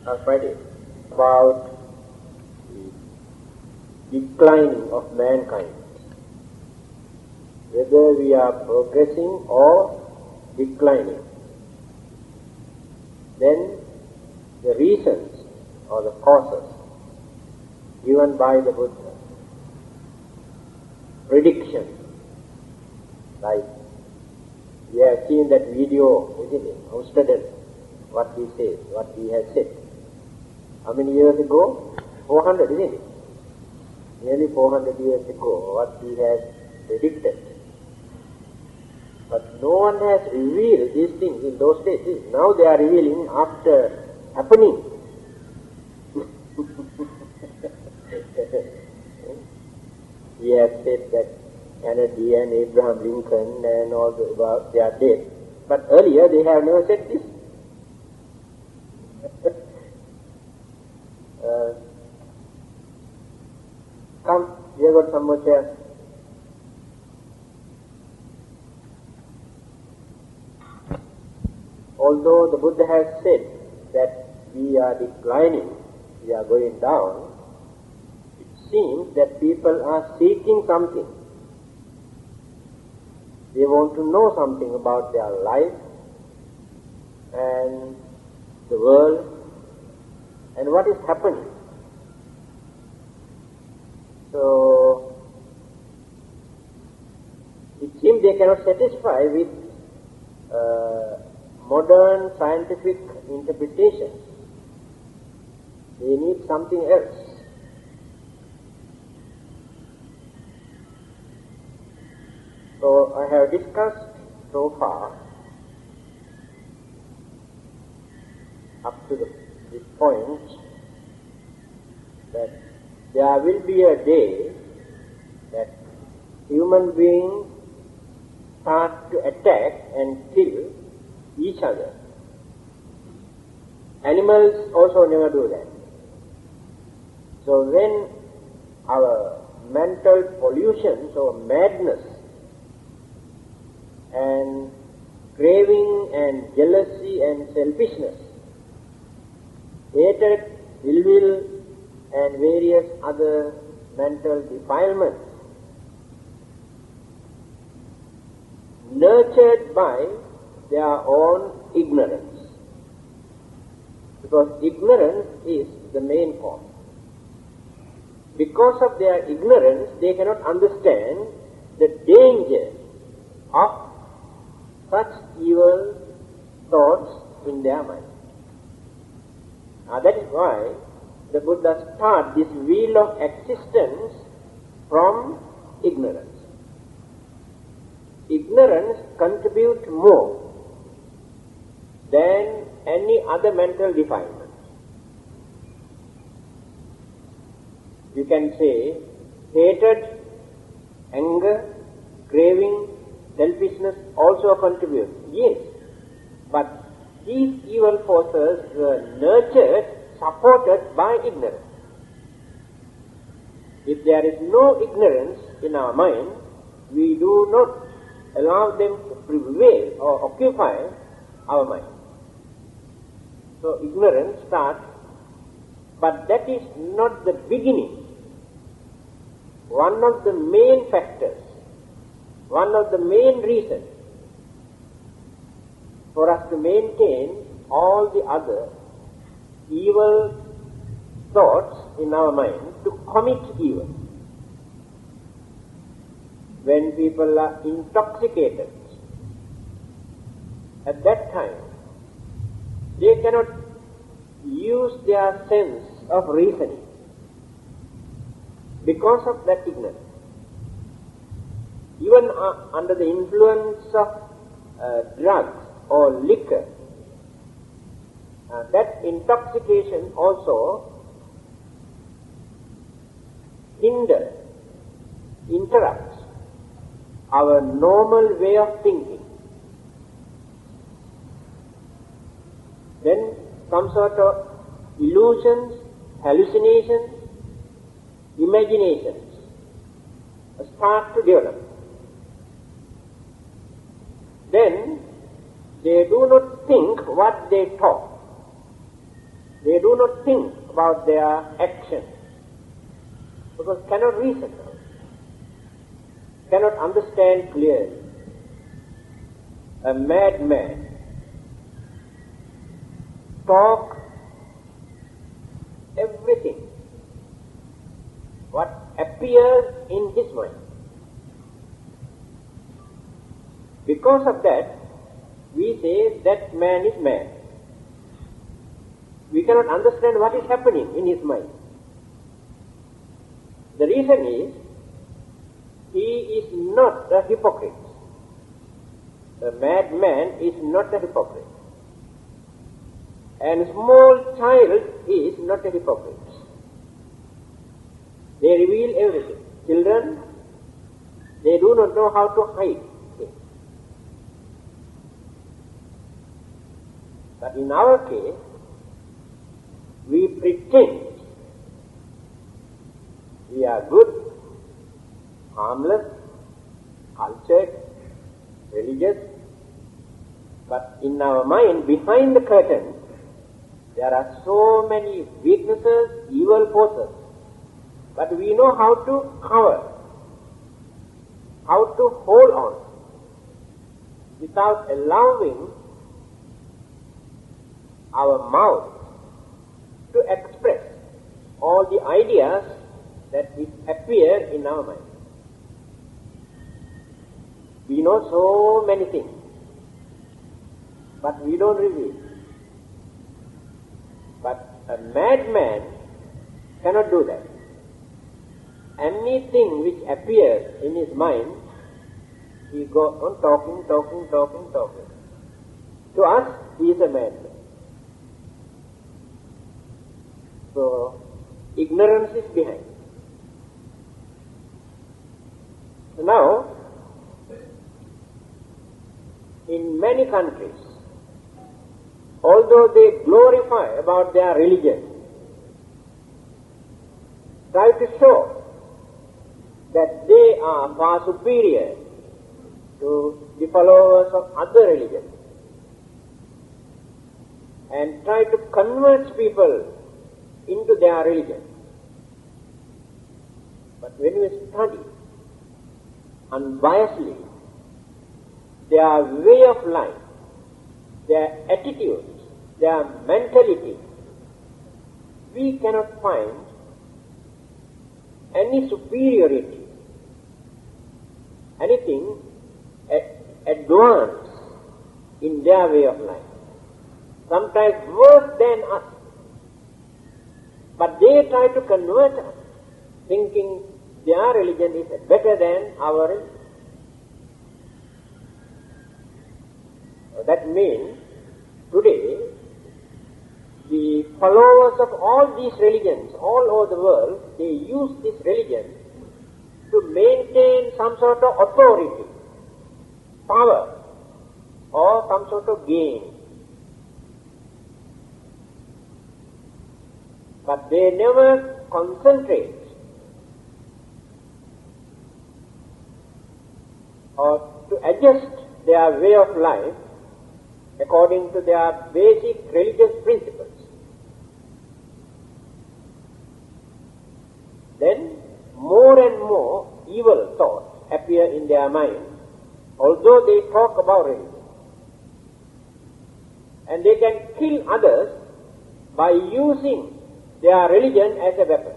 Friday about the declining of mankind, whether we are progressing or declining. Then the reasons or the causes given by the Buddha, prediction, like we have seen that video, isn't it, Amsterdam, what he says, what he has said. How many years ago? 400, isn't it? Nearly 400 years ago, what he has predicted. But no one has revealed these things in those days. Now they are revealing after happening. He has said that Kennedy and Abraham Lincoln and all about they are dead. But earlier they have never said this. Come, we have got some more chairs. Although the Buddha has said that we are declining, we are going down, it seems that people are seeking something. They want to know something about their life and the world and what is happening. So, it seems they cannot satisfy with modern scientific interpretations. They need something else. So I have discussed so far up to this point that there will be a day that human beings start to attack and kill each other. Animals also never do that. So when our mental pollutions or madness and craving and jealousy and selfishness, hatred, ill will and various other mental defilements nurtured by their own ignorance, because ignorance is the main cause. Because of their ignorance, they cannot understand the danger of such evil thoughts in their mind. That is why the Buddha starts this wheel of existence from ignorance. Ignorance contributes more than any other mental defilement. You can say hatred, anger, craving, selfishness also contribute. Yes, but these evil forces were nurtured, supported by ignorance. If there is no ignorance in our mind, we do not allow them to prevail or occupy our mind. So ignorance starts, but that is not the beginning. One of the main factors, one of the main reasons for us to maintain all the other evil thoughts in our mind to commit evil. When people are intoxicated, at that time, they cannot use their sense of reasoning because of that ignorance. Even under the influence of drugs or liquor, that intoxication also interrupts our normal way of thinking. Then some sort of illusions, hallucinations, imaginations start to develop. Then they do not think what they talk. They do not think about their actions because cannot reason, cannot understand clearly. A madman talk everything what appears in his mind. Because of that, we say that man is mad. We cannot understand what is happening in his mind. The reason is, he is not a hypocrite. The madman is not a hypocrite. And a small child is not a hypocrite. They reveal everything. Children, they do not know how to hide things. But in our case, we pretend we are good, harmless, cultured, religious, but in our mind, behind the curtain, there are so many weaknesses, evil forces, but we know how to cover, how to hold on, without allowing our mouth to express all the ideas that appear in our mind. We know so many things, but we don't reveal. But a madman cannot do that. Anything which appears in his mind, he goes on talking. To us, he is a madman. So, ignorance is behind. So now, in many countries, although they glorify about their religion, try to show that they are far superior to the followers of other religions, and try to convert people into their religion. But when we study unbiasedly their way of life, their attitudes, their mentality, we cannot find any superiority, anything advanced in their way of life. Sometimes worse than us. But they try to convert us, thinking their religion is better than our religion. That means, today, the followers of all these religions, all over the world, they use this religion to maintain some sort of authority, power, or some sort of gain. But they never concentrate or to adjust their way of life according to their basic religious principles. Then more and more evil thoughts appear in their mind, although they talk about religion. And they can kill others by using their religion as a weapon.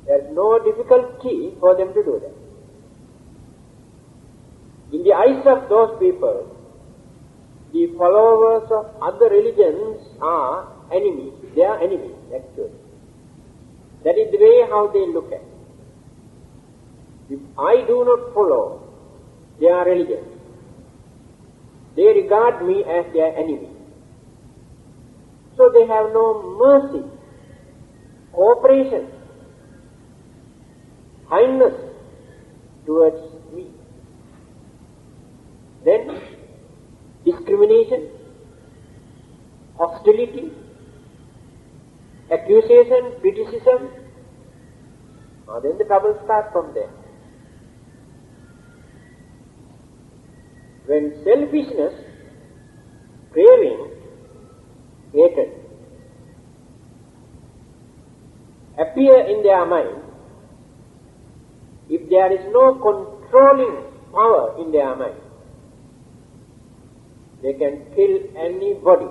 There is no difficulty for them to do that. In the eyes of those people, the followers of other religions are enemies. They are enemies, actually. That is the way how they look at it. If I do not follow their religion, they regard me as their enemy. So they have no mercy, cooperation, kindness towards me. Then discrimination, hostility, accusation, criticism, then the trouble starts from there. When selfishness, craving, appear in their mind, if there is no controlling power in their mind, they can kill anybody,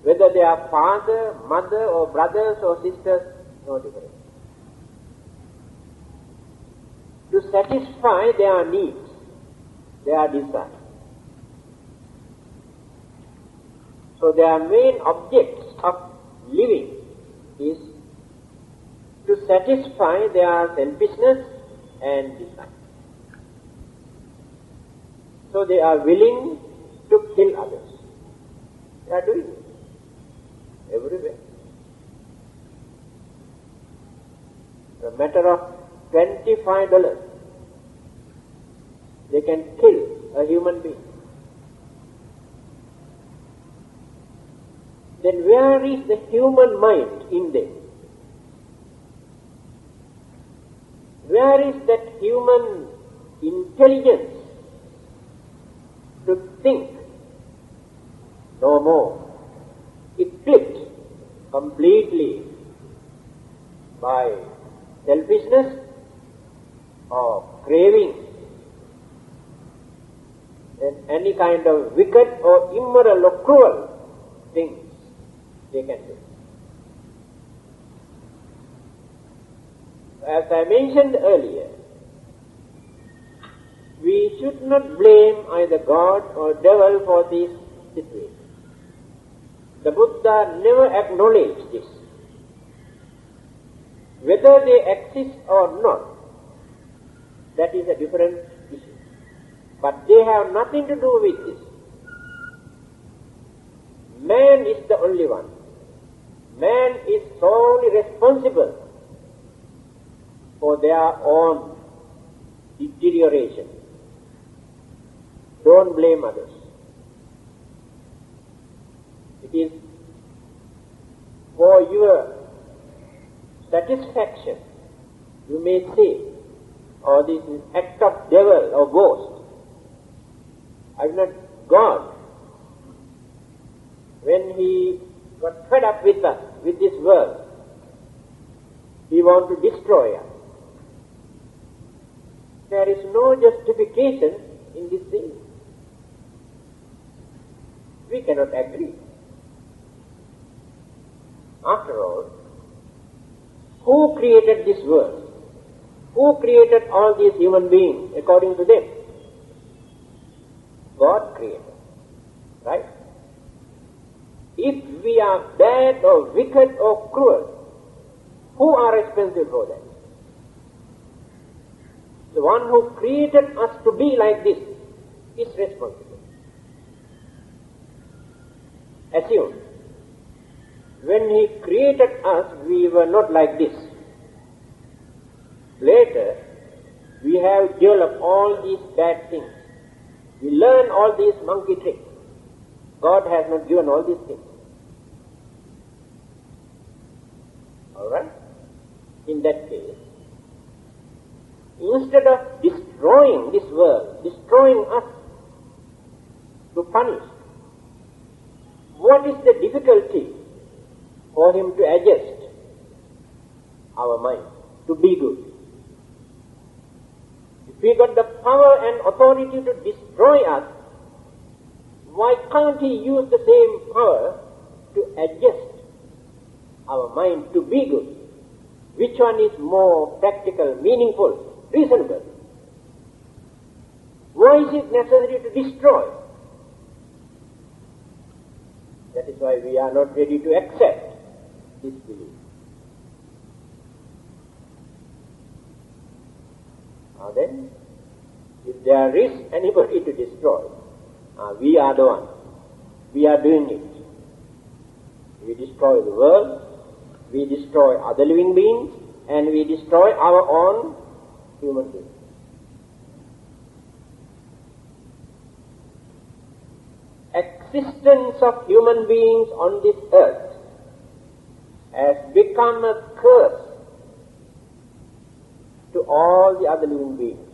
whether they are father, mother, or brothers or sisters, no difference. To satisfy their needs, their desires. So their main objects of living is to satisfy their selfishness and desire. So they are willing to kill others. They are doing it everywhere. A matter of $25, they can kill a human being. Then where is the human mind in them? Where is that human intelligence to think? No more. It flipped completely by selfishness or craving and any kind of wicked or immoral or cruel things they can do. As I mentioned earlier, we should not blame either God or devil for this situation. The Buddha never acknowledged this. Whether they exist or not, that is a different issue. But they have nothing to do with this. Man is the only one. Man is solely responsible for their own deterioration. Don't blame others. It is for your satisfaction, you may say, or this is act of devil or ghost. I'm not God. When he got fed up with us, with this world, he wanted to destroy us. There is no justification in this thing. We cannot agree. After all, who created this world? Who created all these human beings according to them? God created. Right? If we are bad or wicked or cruel, who are responsible for that? The one who created us to be like this is responsible. Assume, when he created us, we were not like this. Later, we have developed all these bad things. We learn all these monkey tricks. God has not given all these things. Alright? In that case, instead of destroying this world, destroying us to punish, what is the difficulty for him to adjust our mind to be good? If we got the power and authority to destroy us, why can't he use the same power to adjust our mind to be good? Which one is more practical, meaningful, reasonable? Why is it necessary to destroy? That is why we are not ready to accept this belief. Now then, if there is anybody to destroy, we are the one. We are doing it. We destroy the world, we destroy other living beings, and we destroy our own human beings. Existence of human beings on this earth has become a curse to all the other living beings.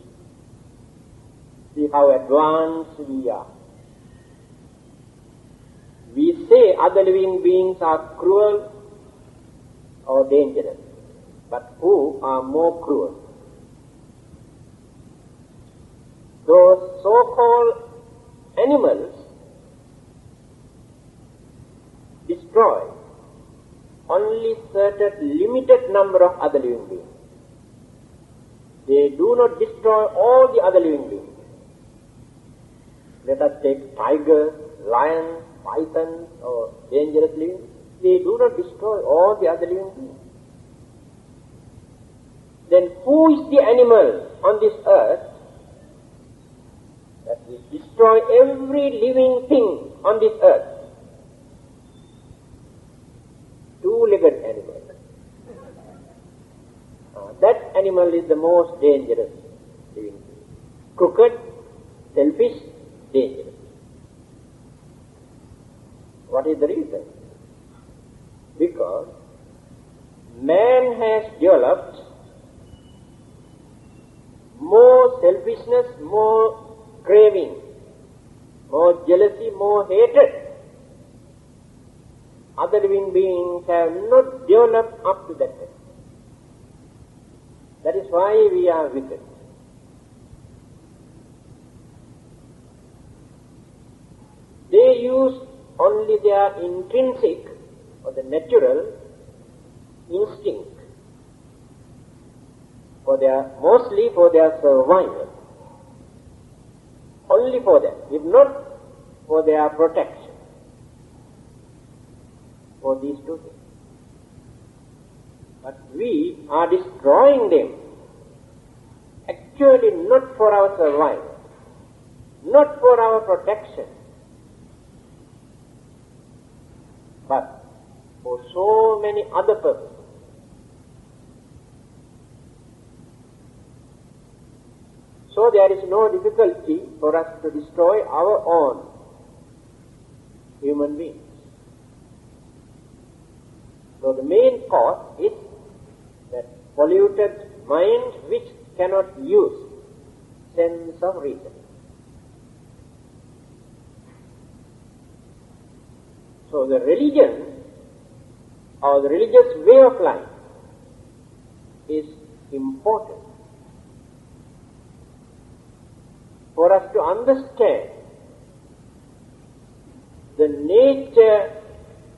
See how advanced we are. We say other living beings are cruel or dangerous. but who are more cruel. Those so-called animals destroy only certain limited number of other living beings. They do not destroy all the other living beings. Let us take tigers, lions, pythons, or dangerous living beings. They do not destroy all the other living beings. Then who is the animal on this earth that will destroy every living thing on this earth? Two-legged animal. That animal is the most dangerous living being. Crooked, selfish, dangerous. What is the reason? Because man has developed more selfishness, more craving, more jealousy, more hatred. Other living beings have not developed up to that level. That is why we are wicked. They use only their intrinsic or the natural instinct mostly for their survival. Only for that, if not for their protection. For these two things. But we are destroying them, actually not for our survival, not for our protection, but for so many other purposes. So there is no difficulty for us to destroy our own human beings. So the main cause is that polluted mind which cannot use sense of reason. So the religion or the religious way of life is important for us to understand the nature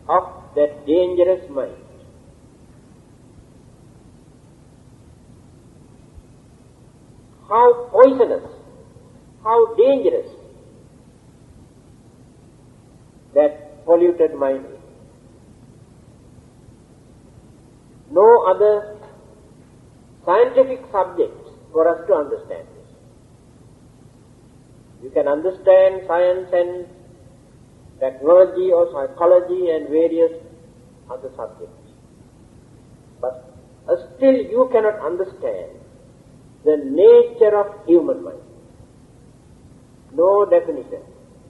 of that dangerous mind. How poisonous, how dangerous that polluted mind is. No other scientific subject for us to understand this. You can understand science and technology or psychology and various other subjects. But still you cannot understand the nature of human mind. No definition,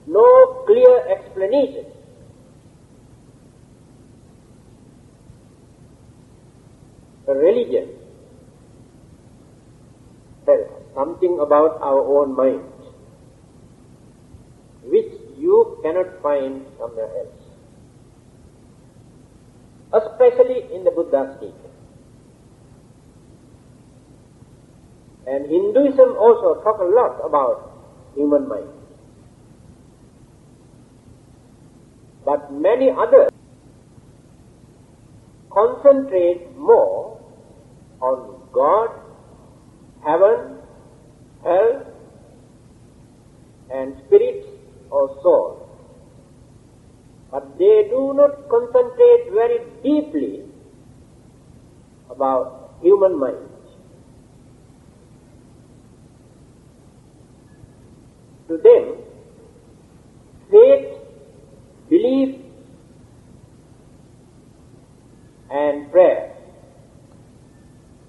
no clear explanation. A religion tells something about our own mind, which you cannot find somewhere else. Especially in the Buddha's teaching. And Hinduism also talk a lot about human mind. But many others concentrate more on God, heaven, hell, and spirit or soul. But they do not concentrate very deeply about human mind. To them, faith, belief, and prayer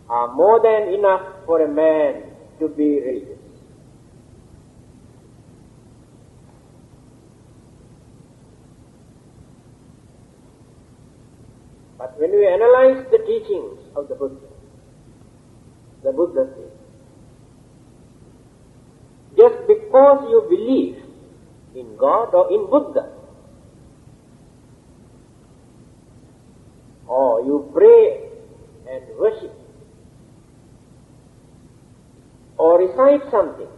are more than enough for a man to be religious. But when we analyze the teachings of the Buddha says, just because you believe in God or in Buddha, or you pray and worship recite something,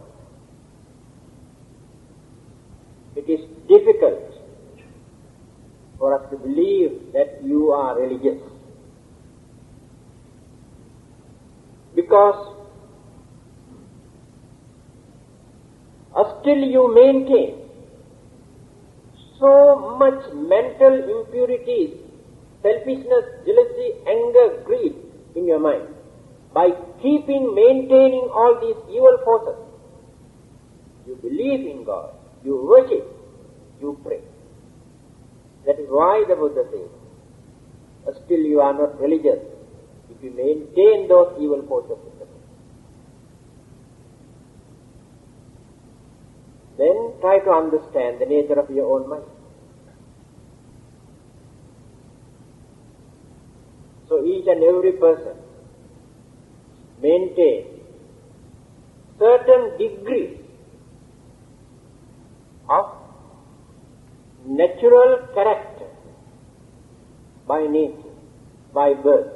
it is difficult for us to believe that you are religious. Because still you maintain so much mental impurities, selfishness, jealousy, anger, greed in your mind. By maintaining all these evil forces, you believe in God, you worship, you pray. That is why the Buddha says, still you are not religious if you maintain those evil forces in the mind. Then try to understand the nature of your own mind. So each and every person maintains certain degree of natural character by nature, by birth.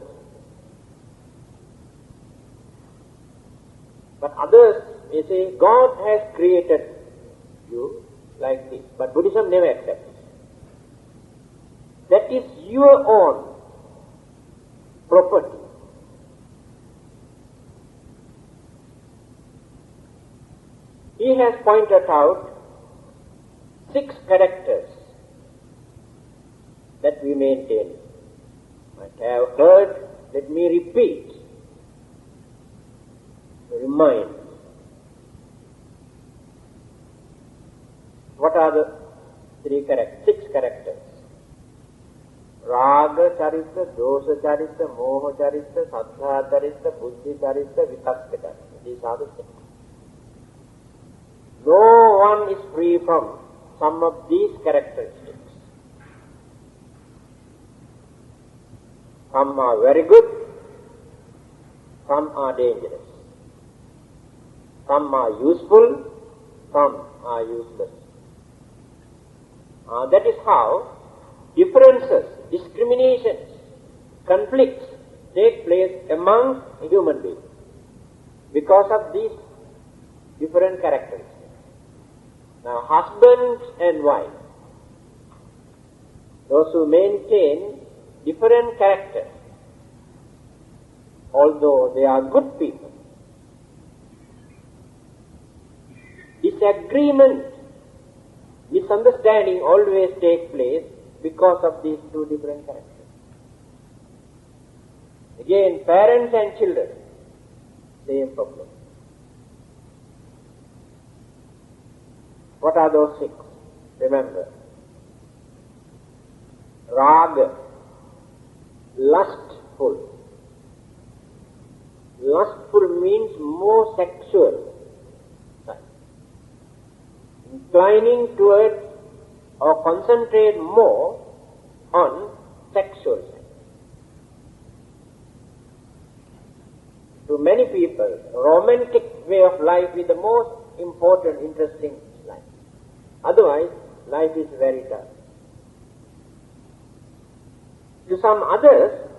But others may say, God has created you like this. But Buddhism never accepts. That is your own property. He has pointed out 6 characters that we maintain. You might have heard, let me repeat, remind. What are the 6 characters? Raga charita, dosa charita, moha charita, saddha charita, buddhi charita, vitakka charita. These are the 6. No one is free from some of these characteristics. Some are very good, some are dangerous. Some are useful, some are useless. That is how differences, discriminations, conflicts take place among human beings because of these different characteristics. Now, husband and wife, those who maintain different characters, although they are good people, disagreement, misunderstanding always take place because of these 2 different characters. Again, parents and children, same problem. What are those 6? Remember. Raga, lustful. Lustful means more sexual. Inclining towards or concentrate more on sexual sex. To many people, romantic way of life is the most important, interesting life. Otherwise, life is very dull. To some others,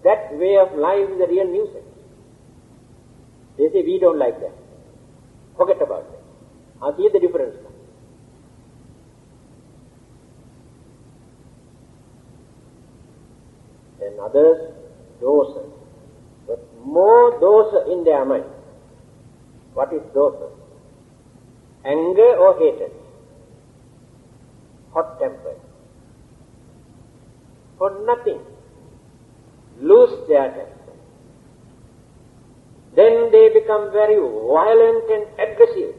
that way of life is a real nuisance. They say, we don't like that. Forget about it. I'll see the difference now. Then others, dosa. But more dosa in their mind. What is dosa? Anger or hatred? Hot temper. For nothing. Lose their temper. Then they become very violent and aggressive.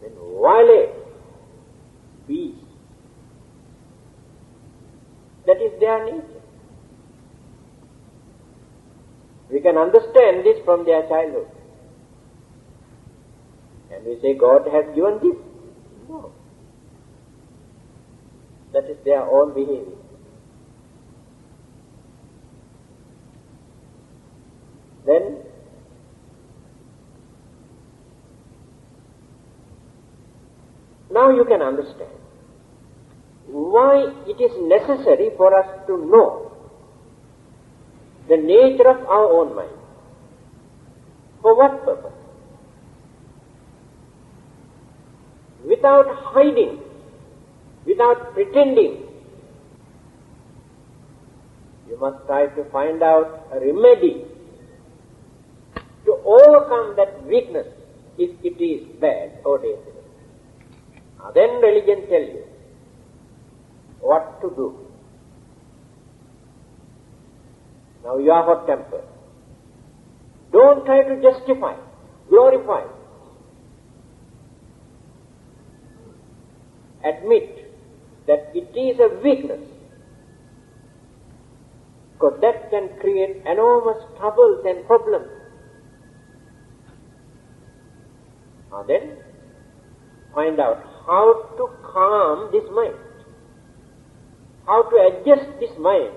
Then violate peace. That is their nature. We can understand this from their childhood. And we say, God has given this. No. That is their own behavior. Then, now you can understand why it is necessary for us to know the nature of our own mind. For what purpose? Without hiding, without pretending, you must try to find out a remedy to overcome that weakness if it is bad or dangerous. Then religion tells you what to do. Now you are hot-tempered. Don't try to justify, glorify. Admit that it is a weakness, because that can create enormous troubles and problems. Now then, find out how to calm this mind, how to adjust this mind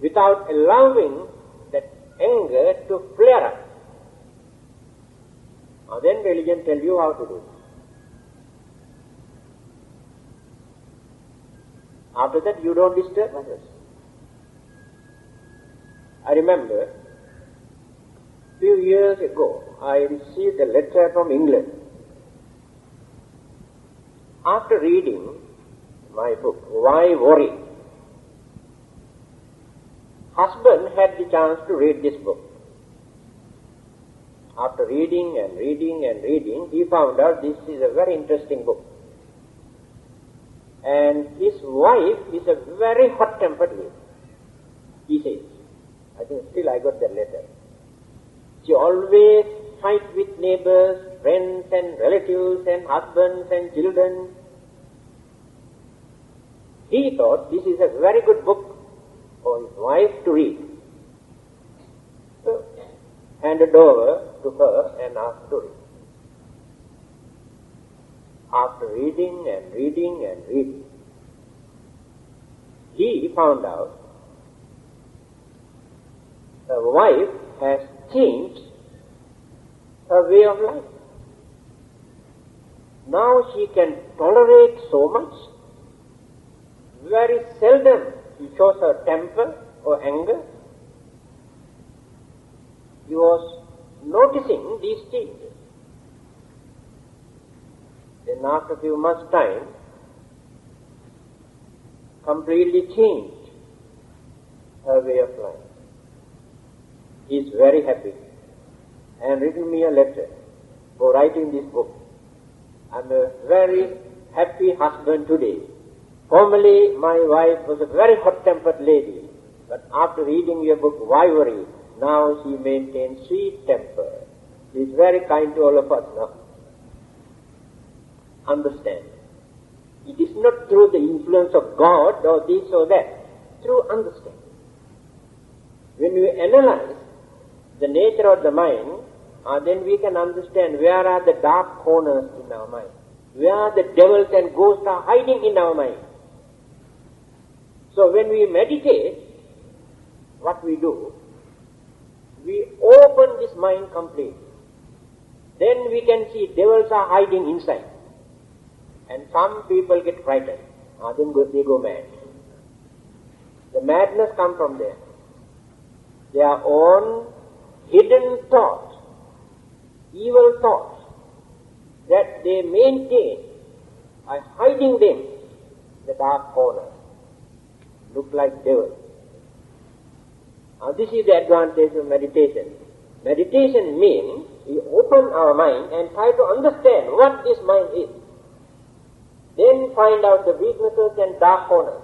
without allowing that anger to flare up. Now then religion tells you how to do it. After that you don't disturb others. I remember a few years ago I received a letter from England. After reading my book, Why Worry? Husband had the chance to read this book. After reading and reading and reading, he found out this is a very interesting book. And his wife is a very hot-tempered lady, he says. I think still I got that letter. She always fights with neighbors, friends and relatives and husbands and children. He thought this is a very good book for his wife to read. So, handed over to her and asked to read. After reading and reading and reading, he found out her wife has changed her way of life. Now she can tolerate so much. Very seldom she shows her temper or anger. He was noticing these changes. Then after a few months' time, completely changed her way of life. He is very happy and written me a letter for writing this book. I am a very happy husband today. Formerly my wife was a very hot-tempered lady, but after reading your book, Why Worry? Now she maintains sweet temper. She is very kind to all of us now. Understand. It is not through the influence of God or this or that, through understanding. When we analyze the nature of the mind, then we can understand where are the dark corners in our mind, where the devils and ghosts are hiding in our mind. So when we meditate, what we do, we open this mind completely. Then we can see devils are hiding inside. And some people get frightened. Then they go mad. The madness comes from there. Their own hidden thoughts, evil thoughts, that they maintain by hiding them in the dark corner. Look like devils. Now this is the advantage of meditation. Meditation means we open our mind and try to understand what this mind is. Then find out the weaknesses and dark corners.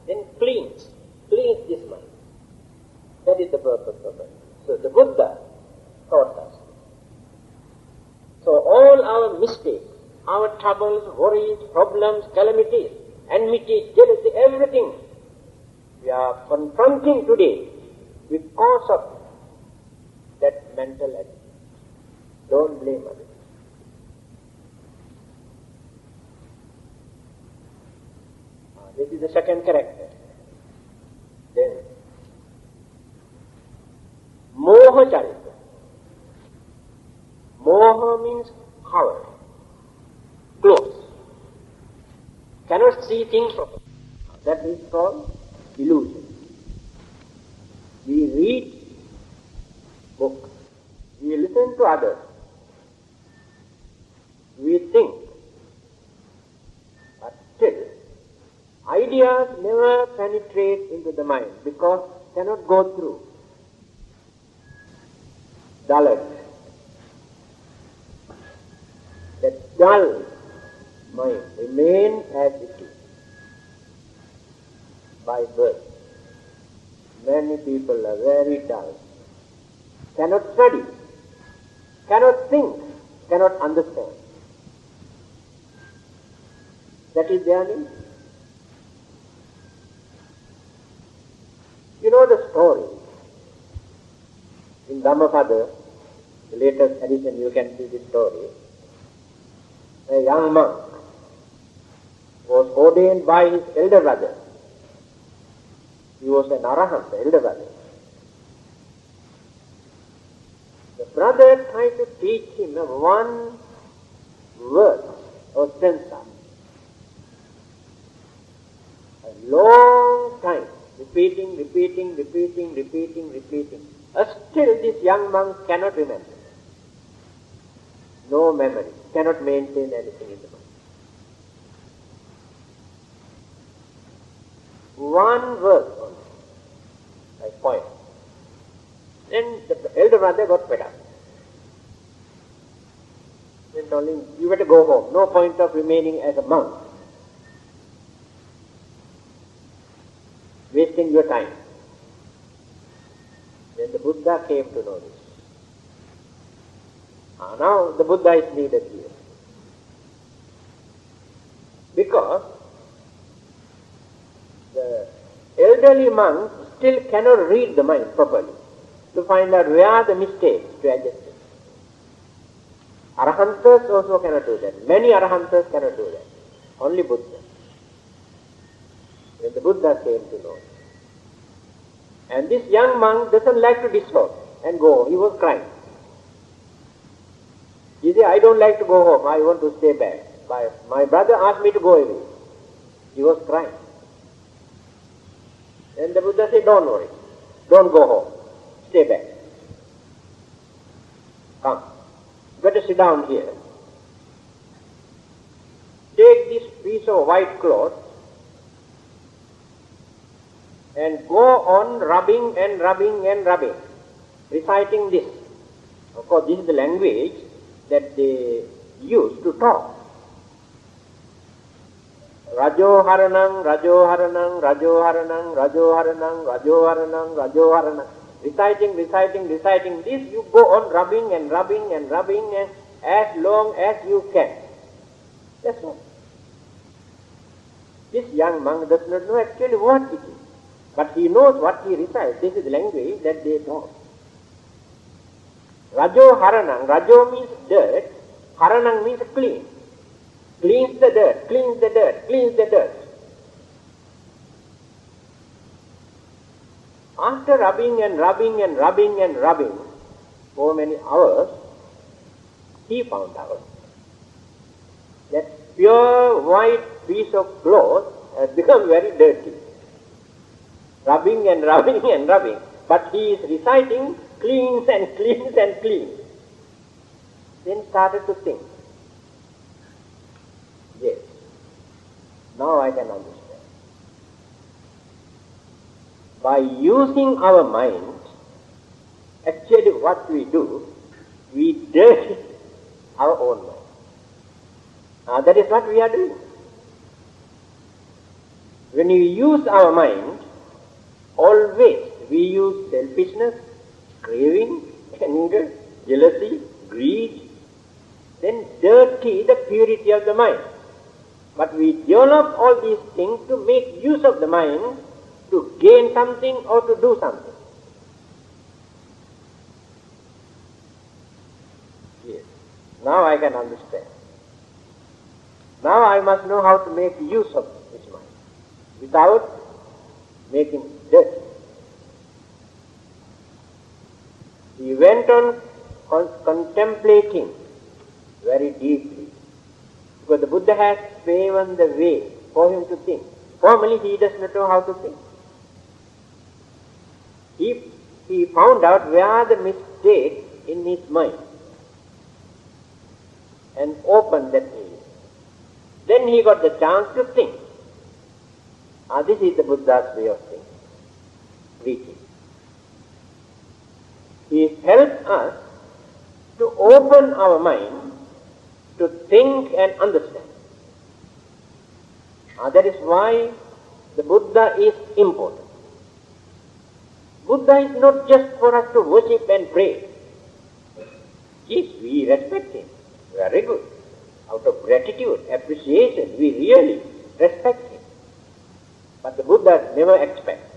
Then cleanse this mind. That is the purpose of it. So the Buddha taught us. So all our mistakes, our troubles, worries, problems, calamities, enmity, jealousy, everything we are confronting today because of that mental attitude. Don't blame others. This is the second character. Then, Moha Charita. Moha means cover, close. Cannot see things properly. That is called illusion. We read book. We listen to others. We think. But still, ideas never penetrate into the mind because cannot go through. Dullard. That dull mind remains as it is by birth. Many people are very dull, cannot study, cannot think, cannot understand. That is their need. You know the story. In Dhammapada, the latest edition, you can see this story. A young monk was ordained by his elder brother. He was an arahant, the elder brother. The brother tried to teach him one word or stanza. A long time, repeating. Still this young monk cannot remember. No memory, cannot maintain anything in the mind. One verse only, like poem. Then the elder brother got fed up. Then told him, you better go home. No point of remaining as a monk. Wasting your time. Then the Buddha came to know this. Now the Buddha is needed here. Because the elderly monk still cannot read the mind properly to find out where are the mistakes to adjust it. Arahantas also cannot do that. Many Arahantas cannot do that. Only Buddha. When the Buddha came to know it. And this young monk doesn't like to disrobe and go. He was crying. He said, I don't like to go home. I want to stay back. My brother asked me to go away. He was crying. And the Buddha said, don't worry. Don't go home. Stay back. Come. Better sit down here. Take this piece of white cloth and go on rubbing, reciting this. Of course, this is the language that they use to talk. Rajo haranang, rajo haranang, rajo haranang, rajo haranang, rajo haranang, rajo haranang. Reciting this, you go on rubbing as long as you can. That's all. This young monk does not know actually what it is. But he knows what he recites. This is the language that they talk. Rajo haranang. Rajo means dirt. Haranang means clean. Cleans the dirt. After rubbing for many hours, he found out that pure white piece of cloth has become very dirty. Rubbing, but he is reciting cleans. Then started to think. Yes, now I can understand. By using our mind, actually what we do, we dirty our own mind. That is what we are doing. When we use our mind, always we use selfishness, craving, anger, jealousy, greed, then dirty the purity of the mind. But we develop all these things to make use of the mind to gain something or to do something. Yes. Now I can understand. Now I must know how to make use of this mind without making dirty. He went on contemplating very deeply, because the Buddha has paven the way for him to think. Formerly he does not know how to think. He found out where the take in his mind and open that area. Then he got the chance to think. This is the Buddha's way of thinking, preaching. He helps us to open our mind to think and understand. That is why the Buddha is important. Buddha is not just for us to worship and pray. Yes, we respect him. Very good. Out of gratitude, appreciation, we really respect him. But the Buddha never expects.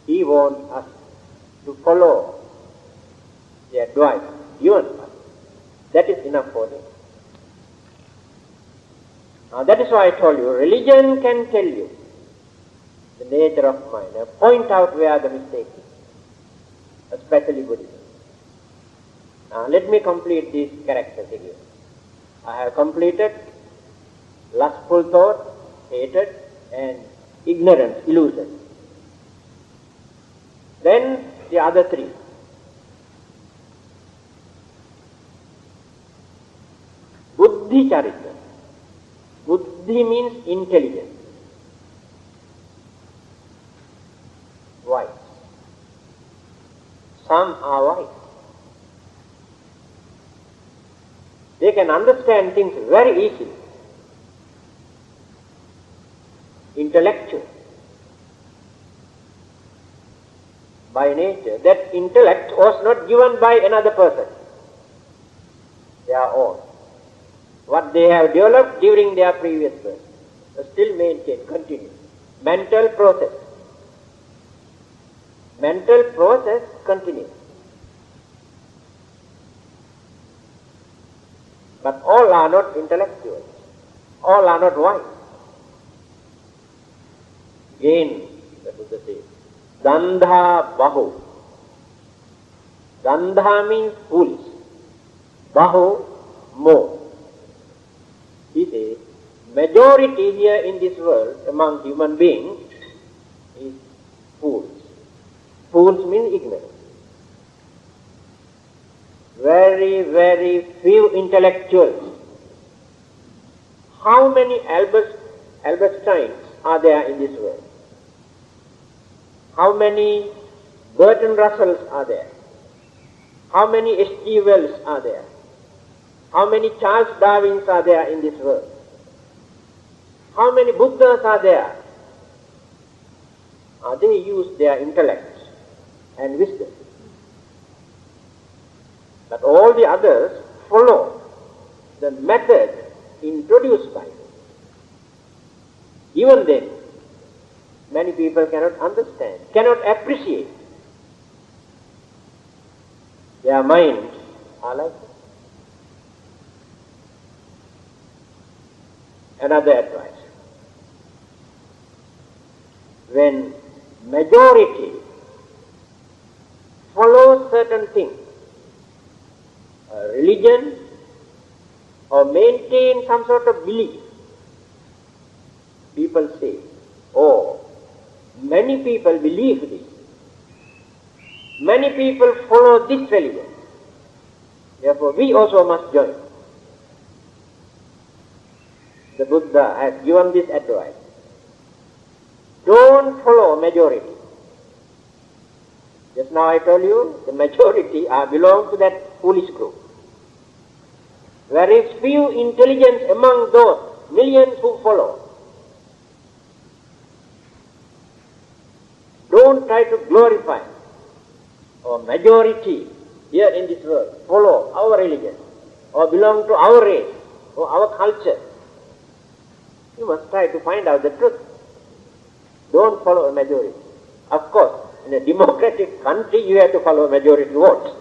He wants us to follow the advice given us. That is enough for him. That is why I told you, religion can tell you the nature of mind, point out where the mistake is, especially Buddhism. Let me complete these characters again. I have completed lustful thought, hatred, and ignorance, illusion. Then the other three. Buddhi charita. Buddhi means intelligence. Wise. Some are wise. They can understand things very easily. Intellectual. By nature, that intellect was not given by another person. They are all. What they have developed during their previous birth, still maintain, continue. Mental process. Mental process continues. But all are not intellectuals. All are not wise. Again, the Buddha says, Dandha Bahu. Dandha means foolish. Bahu, more. He says, majority here in this world among human beings is fools. Fools mean ignorant. Very, very few intellectuals. How many Albertines are there in this world? How many Bertrand Russells are there? How many H.G. Wells are there? How many Charles Darwins are there in this world? How many Buddhas are there? They use their intellect and wisdom. But all the others follow the method introduced by them. Even then, many people cannot understand, cannot appreciate. Their minds are like that. Another advice. When majority follows certain things, religion, or maintain some sort of belief, people say, oh, many people believe this. Many people follow this religion. Therefore, we also must join. The Buddha has given this advice. Don't follow majority. Just now I told you, the majority belong to that foolish group. There is few intelligence among those millions who follow. Don't try to glorify or majority here in this world follow our religion or belong to our race or our culture. You must try to find out the truth. Don't follow a majority. Of course, in a democratic country you have to follow a majority vote.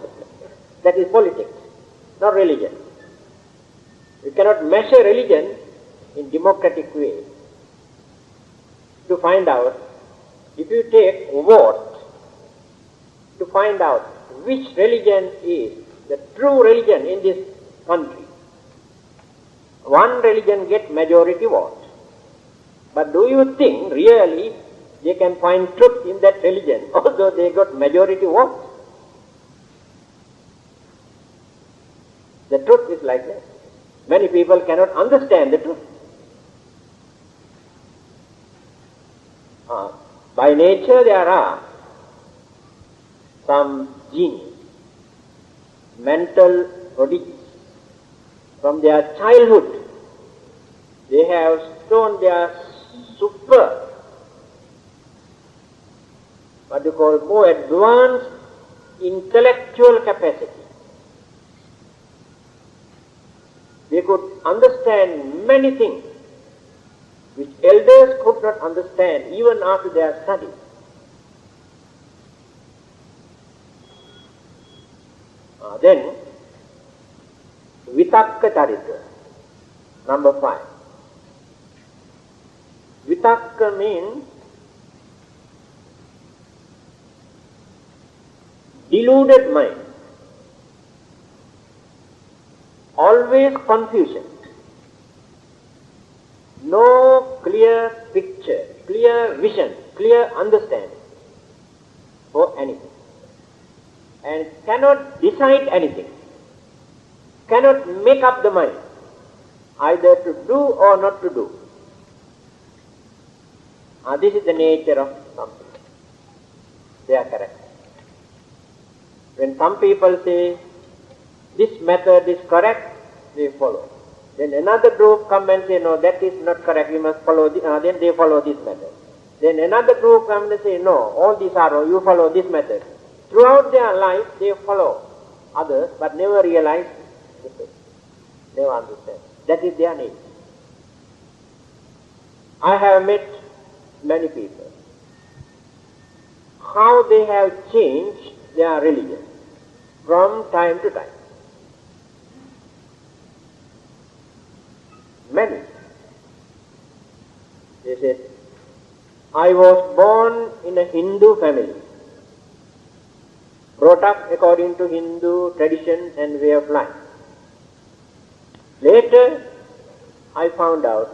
That is politics, not religion. You cannot measure religion in democratic way. To find out, if you take a vote to find out which religion is the true religion in this country, one religion gets majority vote. But do you think really they can find truth in that religion, although they got majority vote? The truth is like that. Many people cannot understand the truth. By nature there are some genius, mental prodigies. From their childhood, they have shown their super, what you call, more advanced intellectual capacity. They could understand many things which elders could not understand even after their study. Then, Vitakka Charitra, number 5. Vitakka means deluded mind, always confusion, no clear picture, clear vision, clear understanding for anything, and cannot decide anything, cannot make up the mind either to do or not to do. This is the nature of some people, their character. When some people say this method is correct, they follow. Then another group come and say, no, that is not correct, we must follow then they follow this method. Then another group come and say, no, all these are wrong, you follow this method. Throughout their life, they follow others, but never realize the truth. Never understand. That is their nature. I have met many people. How they have changed their religion from time to time. Many. They said, I was born in a Hindu family, brought up according to Hindu tradition and way of life. Later, I found out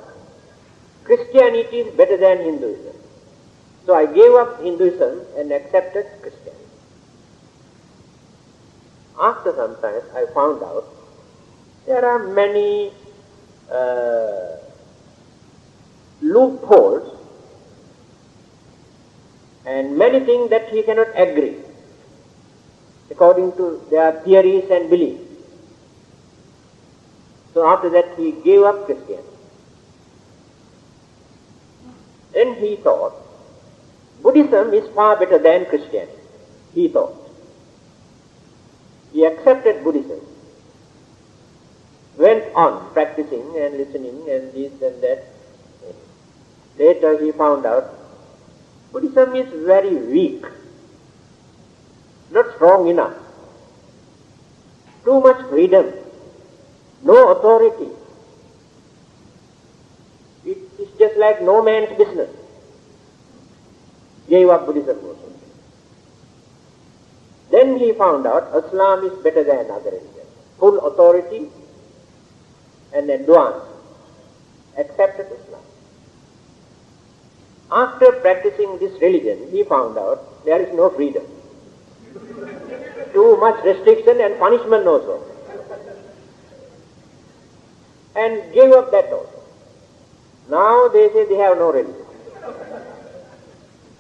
Christianity is better than Hinduism. So I gave up Hinduism and accepted Christianity. After some time, I found out there are many loopholes and many things that he cannot agree according to their theories and beliefs. So after that he gave up Christianity. Then he thought Buddhism is far better than Christianity. He thought. He accepted Buddhism, went on practicing and listening and this and that. Later he found out Buddhism is very weak, not strong enough, too much freedom, no authority. It is just like no man's business. Gave up Buddhism also. Then he found out Islam is better than other religions. Full authority and advance. Accepted Islam. After practicing this religion, he found out there is no freedom. Too much restriction and punishment also. And gave up that also. Now they say they have no religion.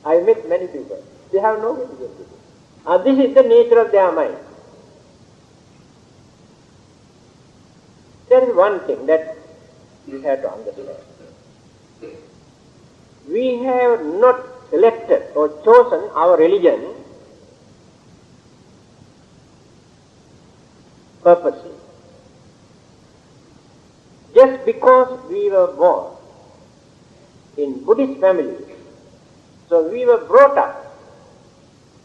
I met many people. They have no religion. This is the nature of their mind. There is one thing that we have to understand. We have not selected or chosen our religion purposely. Just because we were born in Buddhist families, so we were brought up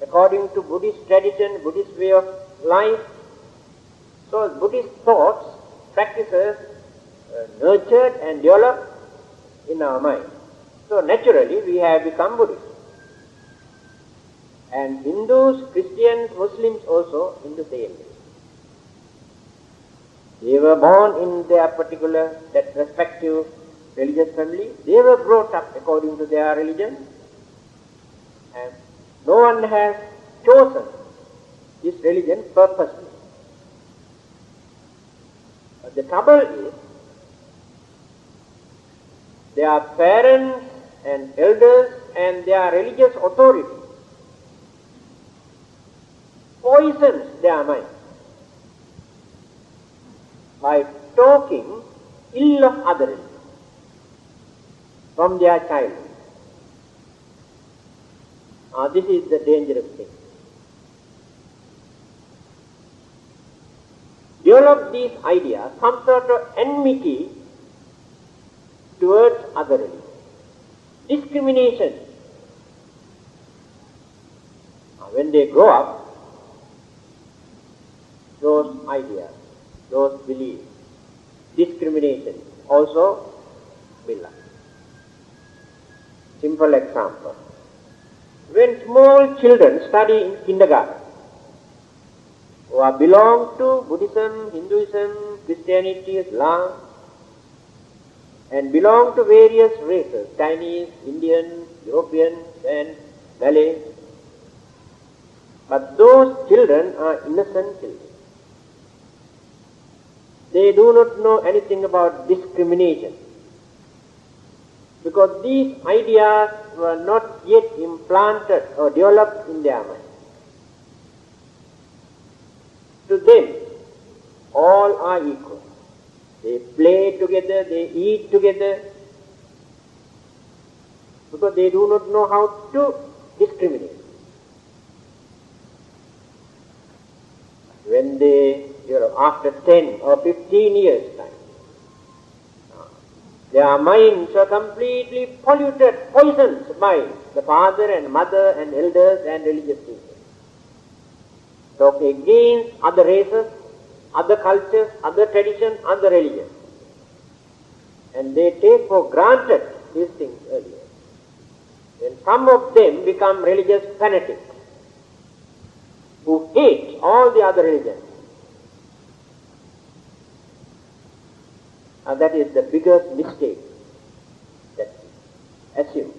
according to Buddhist tradition, Buddhist way of life. So Buddhist thoughts, practices nurtured and developed in our mind. So naturally we have become Buddhist. And Hindus, Christians, Muslims also in the same way. They were born in their particular, that respective religious family. They were brought up according to their religion. And no one has chosen this religion purposely. But the trouble is, their parents and elders and their religious authority poisons their mind by talking ill of others from their childhood. This is the dangerous thing. Develop these ideas, some sort of enmity towards other religions. Discrimination. When they grow up, those ideas, those beliefs, discrimination also build up. Simple example. When small children study in kindergarten, who belong to Buddhism, Hinduism, Christianity, Islam, and belong to various races, Chinese, Indian, European, and Malay, but those children are innocent children. They do not know anything about discrimination, because these ideas were not yet implanted or developed in their mind. To them, all are equal. They play together, they eat together, because they do not know how to discriminate. When they, after 10 or 15 years' time, their minds are completely polluted, poisoned by the father and mother and elders and religious teachers. Talk against other races, other cultures, other traditions, other religions. And they take for granted these things earlier. Then some of them become religious fanatics who hate all the other religions. And that is the biggest mistake that we assume.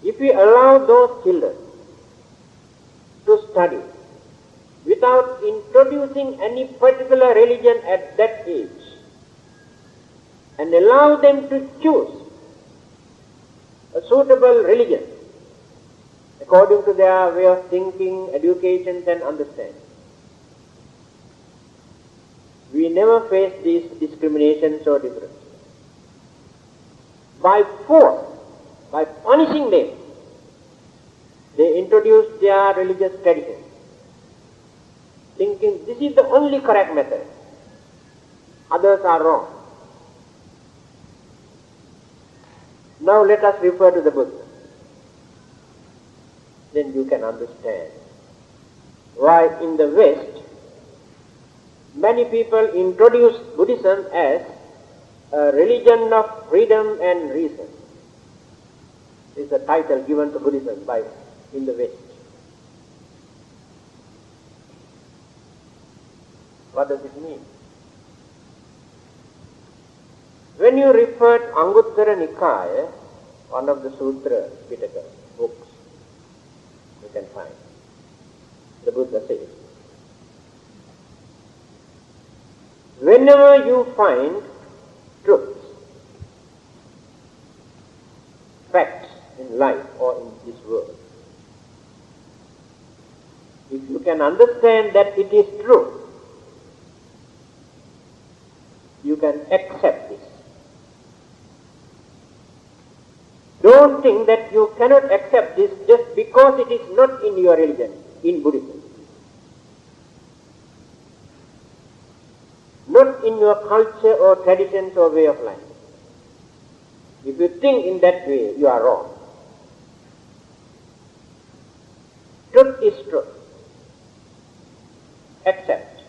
If we allow those children to study without introducing any particular religion at that age, and allow them to choose a suitable religion according to their way of thinking, education and understanding, we never face these discriminations or differences. By force, by punishing them, they introduce their religious traditions, thinking this is the only correct method, others are wrong. Now let us refer to the Buddha. Then you can understand why in the West many people introduce Buddhism as a religion of freedom and reason. This is a title given to Buddhism in the West. What does it mean? When you refer to Anguttara Nikaya, one of the Sutra Pitaka books, you can find, the Buddha says, whenever you find truths, facts in life or in this world, if you can understand that it is true, you can accept this. Don't think that you cannot accept this just because it is not in your religion, in Buddhism. Not in your culture or traditions or way of life. If you think in that way, you are wrong. Truth is truth. Accept.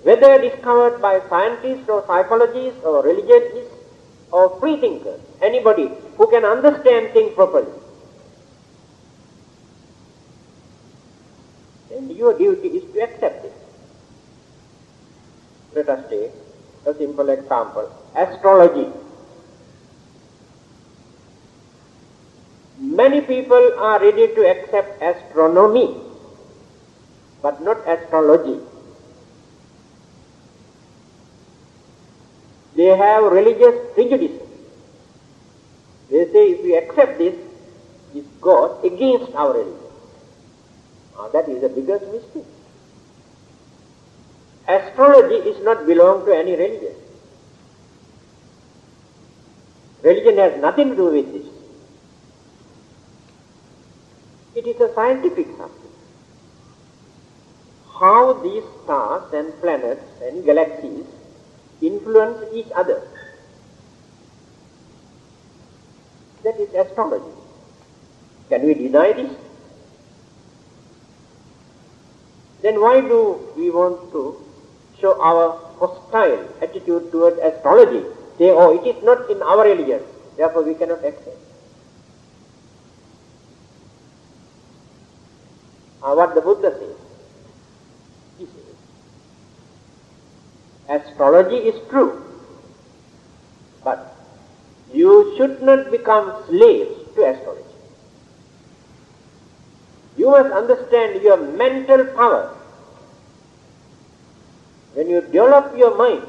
Whether discovered by scientists or psychologists or religionists or free thinkers, anybody who can understand things properly, then your duty is to accept it. Let us take a simple example. Astrology. Many people are ready to accept astronomy, but not astrology. they have religious prejudices. They say if we accept this God against our religion. That is the biggest mistake. Astrology is not belong to any religion. Religion has nothing to do with this. It is a scientific subject. How these stars and planets and galaxies influence each other. That is astrology. Can we deny this? Then why do we want to show our hostile attitude towards astrology? Say, oh, it is not in our religion, therefore we cannot accept. What the Buddha says, he says, astrology is true, but you should not become slaves to astrology. You must understand your mental power. When you develop your mind,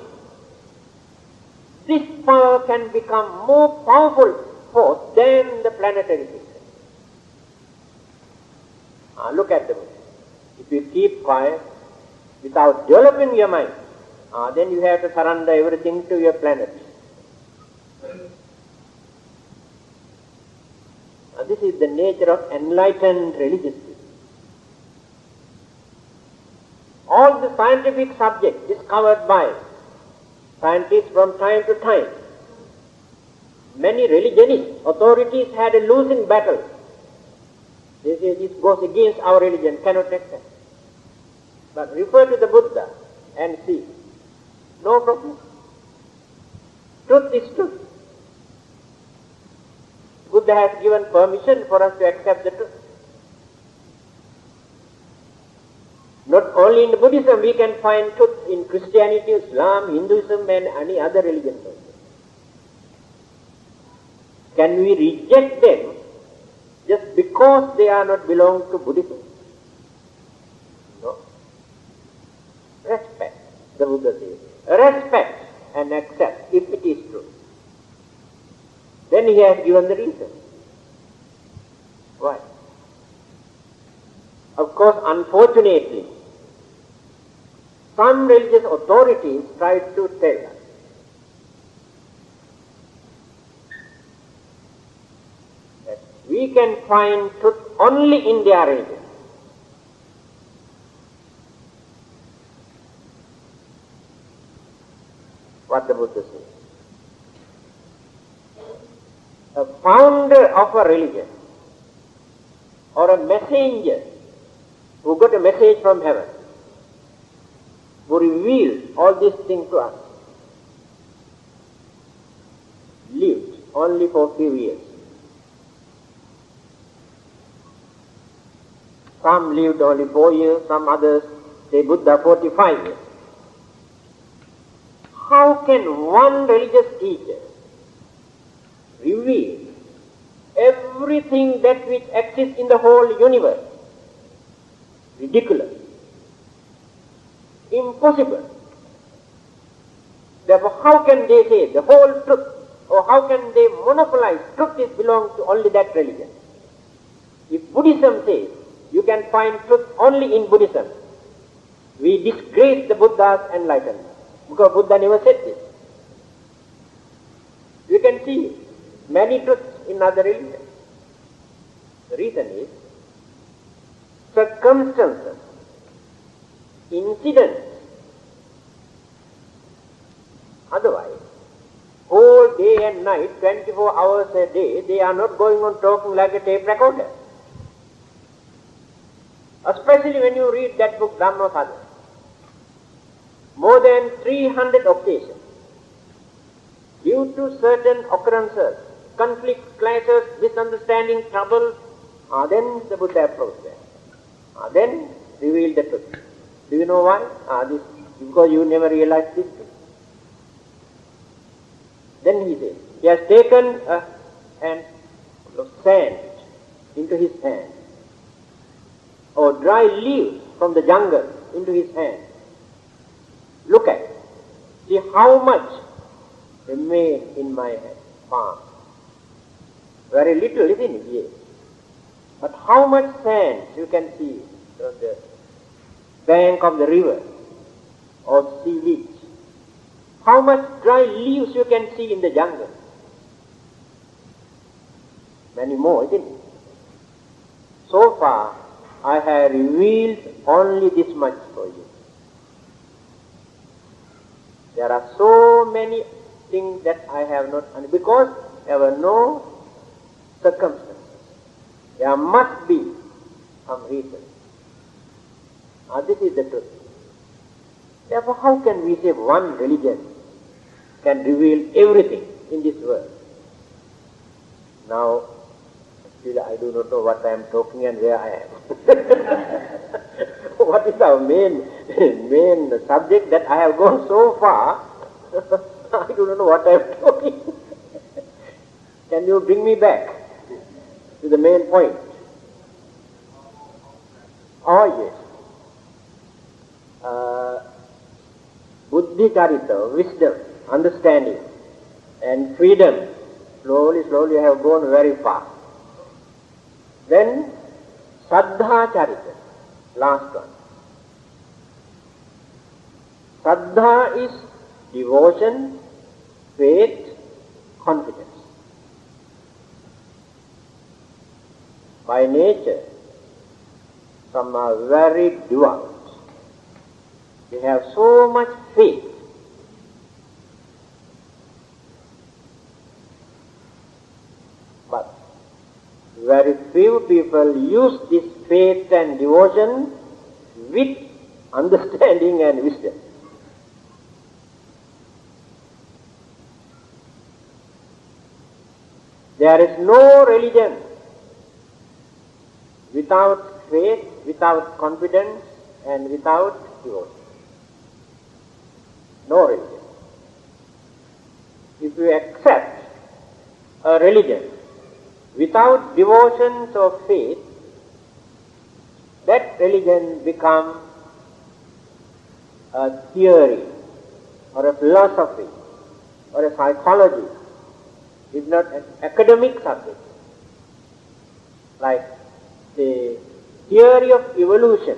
this power can become more powerful force than the planetary system. Look at the moon. If you keep quiet without developing your mind, then you have to surrender everything to your planet. This is the nature of enlightened religiousness. All the scientific subjects discovered by scientists from time to time, many religionists, authorities had a losing battle. They say this goes against our religion, cannot accept. But refer to the Buddha and see. No problem. Truth is truth. Buddha has given permission for us to accept the truth. Not only in Buddhism, we can find truth in Christianity, Islam, Hinduism and any other religion also. Can we reject them just because they are not belong to Buddhism? No. Respect, the Buddha says. Respect and accept if it is true. Then he has given the reason. Why? Of course, unfortunately, some religious authorities try to tell us that we can find truth only in their religion. What the Buddha says. A founder of a religion or a messenger who got a message from heaven, who revealed all these things to us, lived only for a few years. Some lived only 4 years, some others say Buddha 45 years. How can one religious teacher reveal everything that which exists in the whole universe? Ridiculous. Impossible. Therefore, how can they say the whole truth, or how can they monopolize truth is belongs to only that religion? If Buddhism says you can find truth only in Buddhism, we disgrace the Buddha's enlightenment, because Buddha never said this. You can see many truths in other religions. The reason is circumstances, incidents. Otherwise, whole day and night, 24 hours a day, they are not going on talking like a tape recorder. Especially when you read that book, Dhamma. More than 300 occasions, due to certain occurrences, conflicts, clashes, misunderstanding, trouble, then the Buddha approached them. Then revealed the truth. Do you know why? This because you never realized this truth. Then he says, he has taken a hand of sand into his hand, or dry leaves from the jungle into his hand. Look at it. See how much remain in my palm. Very little, isn't it? Yes. But how much sand you can see from the bank of the river or sea beach? How much dry leaves you can see in the jungle? Many more, isn't it? So far, I have revealed only this much for you. There are so many things that I have not, and because there were no circumstances, there must be some reason. This is the truth. Therefore, how can we say one religion can reveal everything in this world? Now, still I do not know what I am talking and where I am. What is our main subject that I have gone so far? I do not know what I am talking. Can you bring me back to the main point? Oh yes. Buddhi charita, wisdom, understanding and freedom. Slowly I have gone very far. Then Saddha charita, last one. Saddha is devotion, faith, confidence. By nature, some are very devout. They have so much faith. But very few people use this faith and devotion with understanding and wisdom. There is no religion without faith, without confidence and without devotion. No religion. If you accept a religion without devotion or faith, that religion becomes a theory or a philosophy or a psychology. It's not an academic subject. Like the theory of evolution,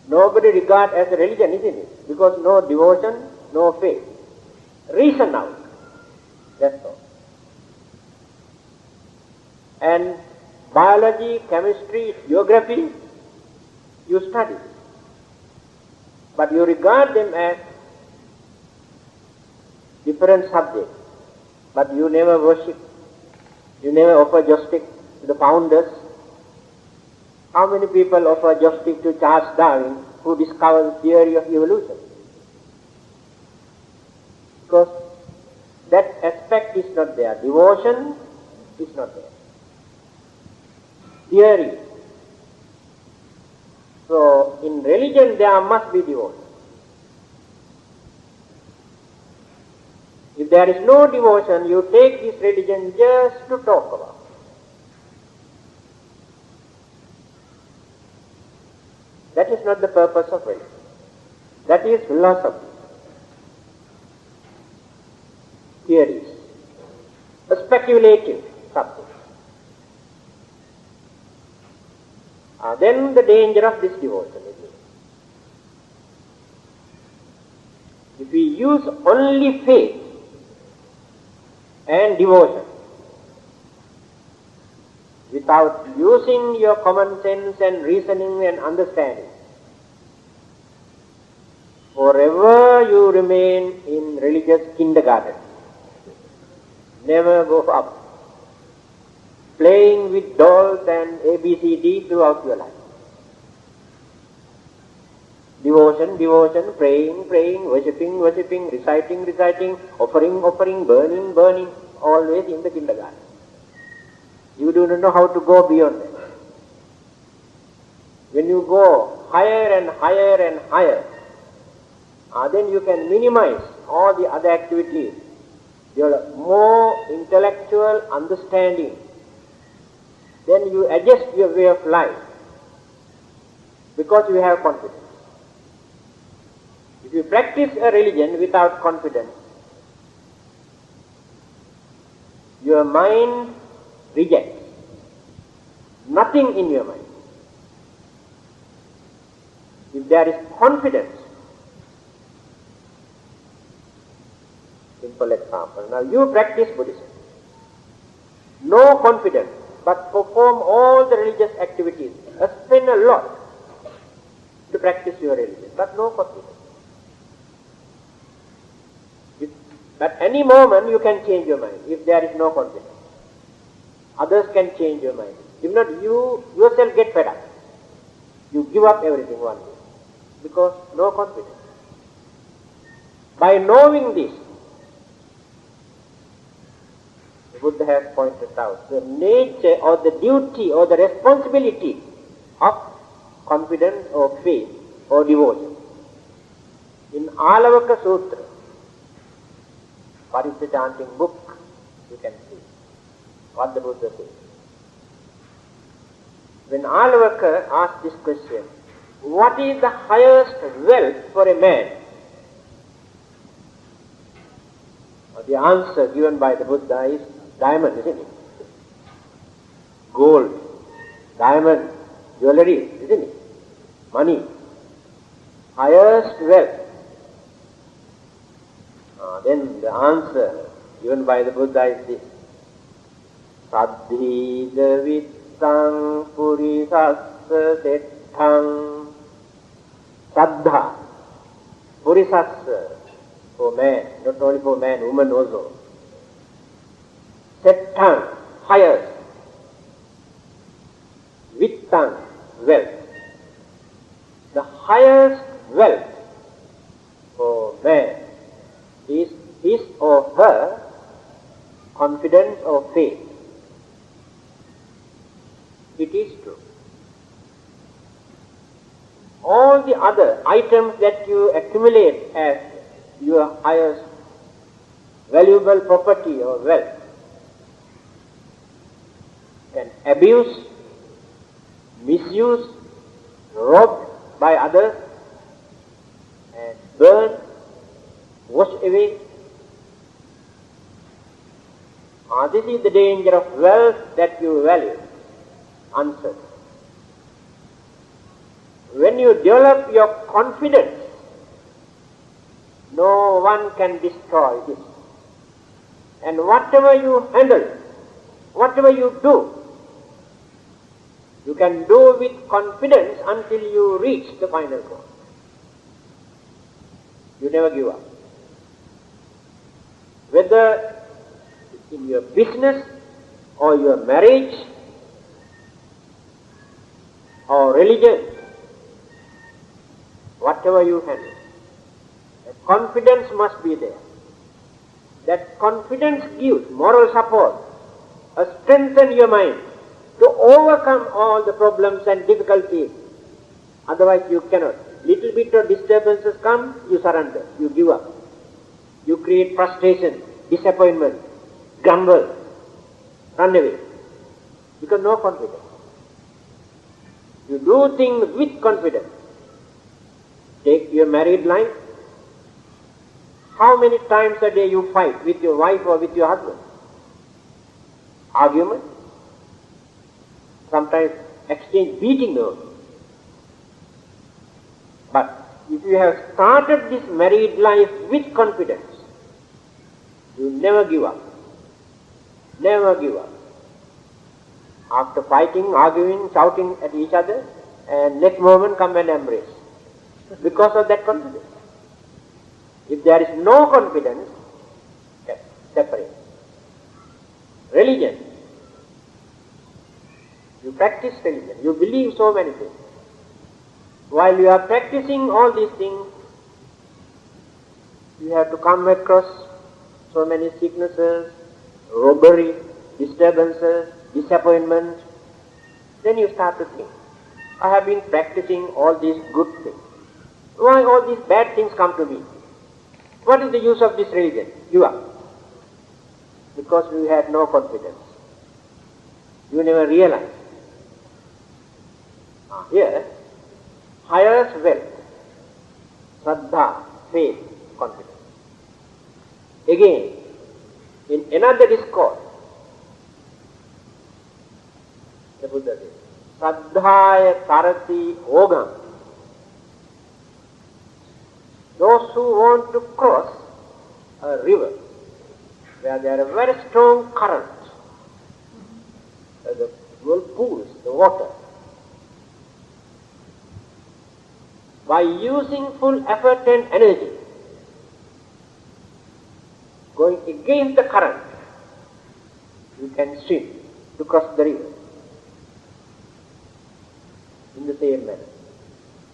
nobody regards as a religion, isn't it? Because no devotion, no faith. Reason out. That's all. And biology, chemistry, geography, you study. But you regard them as different subjects. But you never worship. You never offer justice to the founders. How many people offer justice to Charles Darwin, who discovered the theory of evolution? Because that aspect is not there. Devotion is not there. Theory. So, in religion there must be devotion. If there is no devotion, you take this religion just to talk about. That is not the purpose of religion. That is philosophy. Theories. A speculative subject. Then the danger of this devotion is this. If we use only faith and devotion without using your common sense and reasoning and understanding, forever you remain in religious kindergarten. Never go up. Playing with dolls and ABCD throughout your life. Devotion, devotion, praying, praying, worshipping, worshipping, reciting, reciting, offering, offering, burning, burning, always in the kindergarten. You do not know how to go beyond that. When you go higher and higher and higher, then you can minimize all the other activities. Your more intellectual understanding. Then you adjust your way of life because you have confidence. If you practice a religion without confidence, your mind rejects. Nothing in your mind. If there is confidence, simple example. Now you practice Buddhism. No confidence, but perform all the religious activities. Spend a lot to practice your religion, but no confidence. At any moment you can change your mind if there is no confidence. Others can change your mind. If not, you yourself get fed up. You give up everything one day because no confidence. By knowing this, the Buddha has pointed out the nature or the duty or the responsibility of confidence or faith or devotion. In Alavaka Sutra, Parisa chanting book, you can see what the Buddha says. When Alavaka asked this question, what is the highest wealth for a man? The answer given by the Buddha is diamond, isn't it? Gold, diamond, jewelry, isn't it? Money. Highest wealth. Then the answer given by the Buddha is this. Saddhida vittang purisassa setthang. Saddha, purisassa, for man, not only for man, woman also. Setthang, highest. Vittang, wealth. The highest wealth for man is his or her confidence or faith. It is true. All the other items that you accumulate as your highest valuable property or wealth can abuse, misuse, robbed by others, and burn, wash away. This is the danger of wealth that you value. Answer. When you develop your confidence, no one can destroy this. And whatever you handle, whatever you do, you can do with confidence until you reach the final goal. You never give up. Whether in your business or your marriage or religion, whatever you handle, confidence must be there. That confidence gives moral support, strengthens your mind to overcome all the problems and difficulties. Otherwise you cannot. Little bit of disturbances come, you surrender, you give up. You create frustration, disappointment, grumble, run away. Because no confidence. You do things with confidence. Take your married life. How many times a day you fight with your wife or with your husband? Argument. Sometimes exchange beating also. But if you have started this married life with confidence, you never give up. Never give up. After fighting, arguing, shouting at each other, and next moment come and embrace. Because of that confidence. If there is no confidence, separate. Religion. You practice religion. You believe so many things. While you are practicing all these things, you have to come across so many sicknesses, robbery, disturbances, disappointment. Then you start to think, I have been practicing all these good things. Why all these bad things come to me? What is the use of this religion? Give up. Because you had no confidence. You never realized. Here, highest wealth, Shraddha, faith, confidence. Again, in another discourse, Buddha says, Saddhaya tarati ogam. Those who want to cross a river where there are very strong currents, the whirlpools, the water, by using full effort and energy, going against the current, you can swim to cross the river. In the same manner,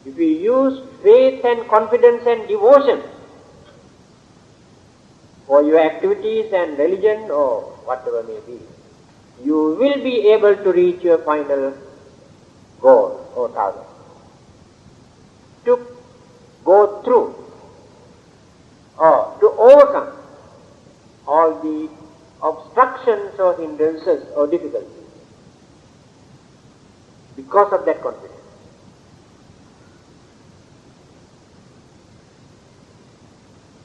if you use faith and confidence and devotion for your activities and religion or whatever may be, you will be able to reach your final goal or target. To go through or to overcome all the obstructions or hindrances or difficulties because of that confidence.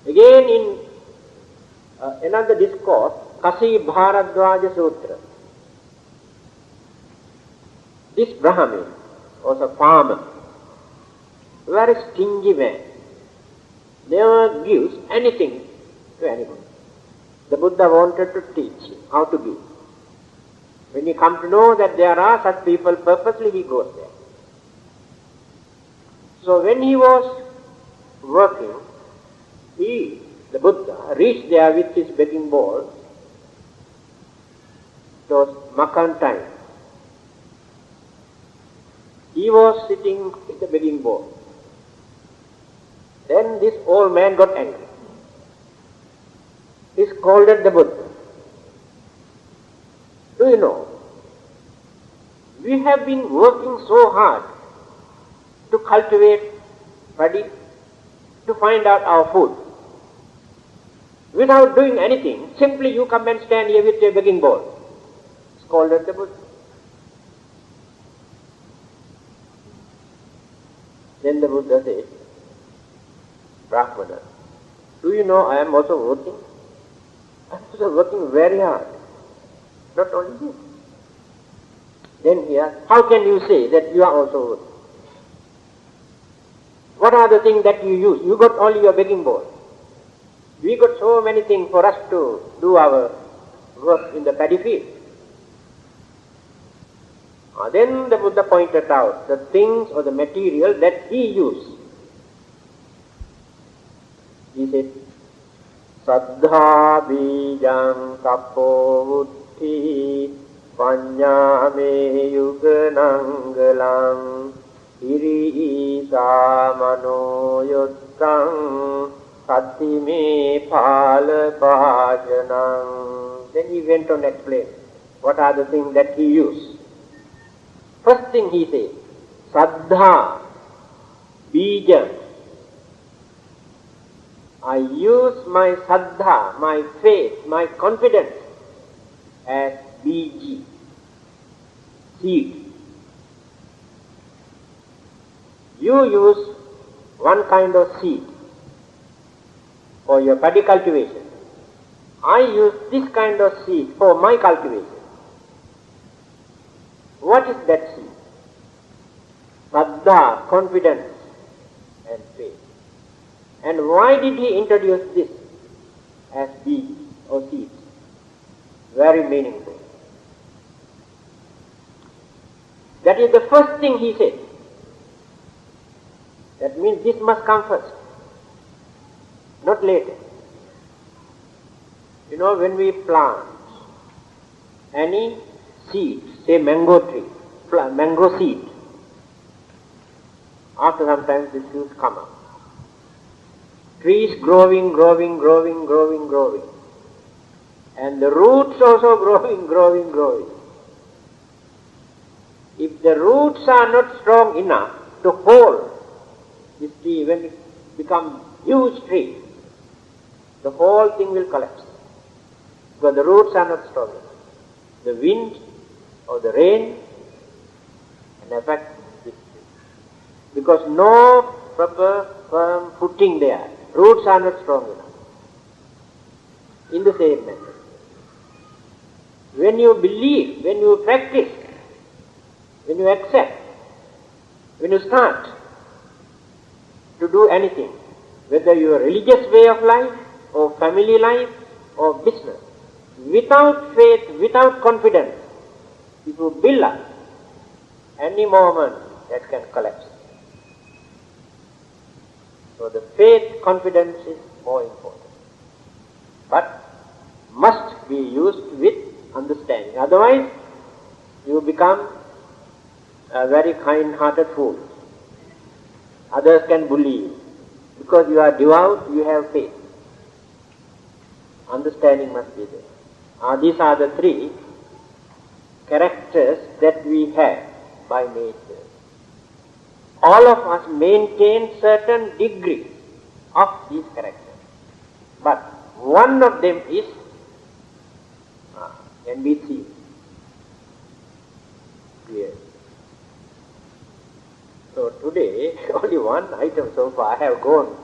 Again in another discourse, Kasi Bharadwaja Sutra, this Brahmin was a farmer, very stingy man, never gives anything to anyone. The Buddha wanted to teach him how to give. When he come to know that there are such people, purposely he goes there. So when he was working, the Buddha, reached there with his begging bowl. It was Makan time. He was sitting with the begging bowl. Then this old man got angry. He scolded the Buddha. Do you know, we have been working so hard to cultivate paddy, to find out our food. Without doing anything, simply you come and stand here with your begging bowl. Scolded the Buddha. Then the Buddha said, Brahmana, do you know I am also working? I am also working very hard. Not only you. Then he asked, how can you say that you are also working? What are the things that you use? You got only your begging bowl. We got so many things for us to do our work in the paddy field. Then the Buddha pointed out the things or the material that he used. He said, Saddha bijang tapo vuddhi panya me yuganangalang iri samano yottang sati me pala bhajanang. Then he went on to explain what are the things that he used. First thing he said, Saddha, bija. I use my saddha, my faith, my confidence as biji, seed. You use one kind of seed for your paddy cultivation. I use this kind of seed for my cultivation. What is that seed? Saddha, confidence and faith. And why did he introduce this as bees or seeds? Very meaningful. That is the first thing he said. That means this must come first, not later. You know, when we plant any seed, say mango tree, mango seed, after some time the shoots come up. Trees growing, and the roots also growing. If the roots are not strong enough to hold this tree, when it becomes huge tree, the whole thing will collapse. Because the roots are not strong enough. The wind or the rain can affect this tree. Because no proper firm footing there. Roots are not strong enough. In the same manner, when you believe, when you practice, when you accept, when you start to do anything, whether your religious way of life, or family life, or business, without faith, without confidence, if you build up, any moment that can collapse. So the faith, confidence is more important. But must be used with understanding. Otherwise, you become a very kind-hearted fool. Others can bully you. Because you are devout, you have faith. Understanding must be there. These are the three characters that we have by nature. All of us maintain certain degree of these characters. But one of them is can be seen. Yes. So today, only one item so far. I have gone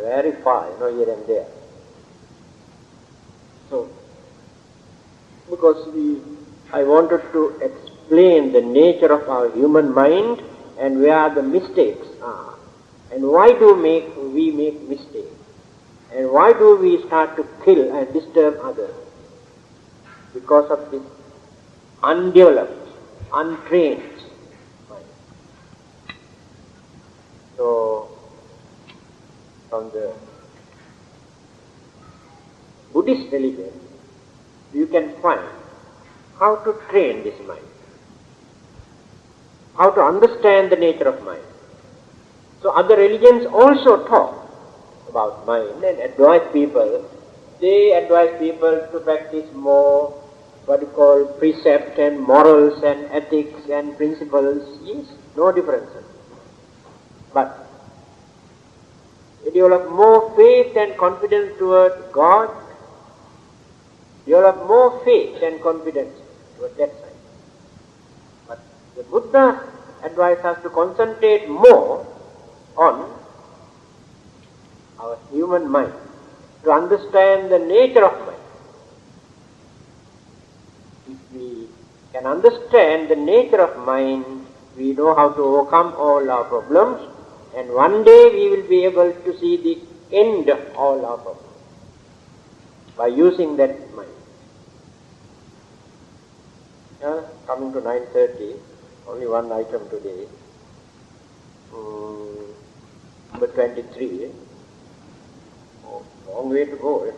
very far, here and there. So, because I wanted to explain the nature of our human mind and where the mistakes are. And why do we make mistakes? And why do we start to kill and disturb others? Because of this undeveloped, untrained mind. So, from the Buddhist religion, you can find how to train this mind, how to understand the nature of mind. So other religions also talk about mind and advise people. They advise people to practice more what you call precept and morals and ethics and principles. Yes, no difference. But you develop more faith and confidence toward God, develop more faith and confidence toward that side. But the Buddha advised us to concentrate more on our human mind, to understand the nature of mind. If we can understand the nature of mind, we know how to overcome all our problems, and one day we will be able to see the end of all our problems by using that mind. Coming to 9:30, only one item today. Number 23. Long way to go.